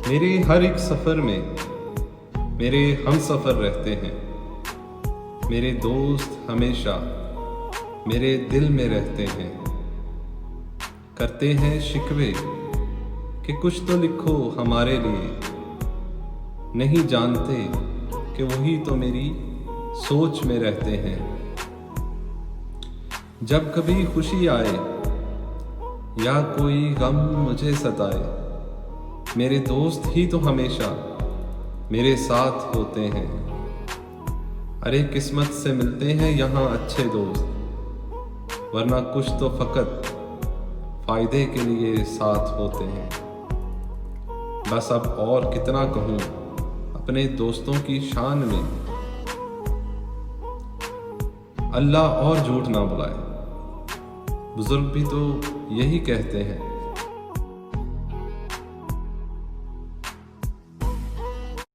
मेरे हर एक सफ़र में मेरे हम सफ़र रहते हैं। मेरे दोस्त हमेशा मेरे दिल में रहते हैं। करते हैं शिकवे कि कुछ तो लिखो हमारे लिए, नहीं जानते कि वही तो मेरी सोच में रहते हैं। जब कभी खुशी आए या कोई गम मुझे सताए, मेरे दोस्त ही तो हमेशा मेरे साथ होते हैं। अरे किस्मत से मिलते हैं यहाँ अच्छे दोस्त, वरना कुछ तो फकत फायदे के लिए साथ होते हैं। बस अब और कितना कहूँ अपने दोस्तों की शान में, अल्लाह और झूठ ना बुलाए। बुजुर्ग भी तो यही कहते हैं,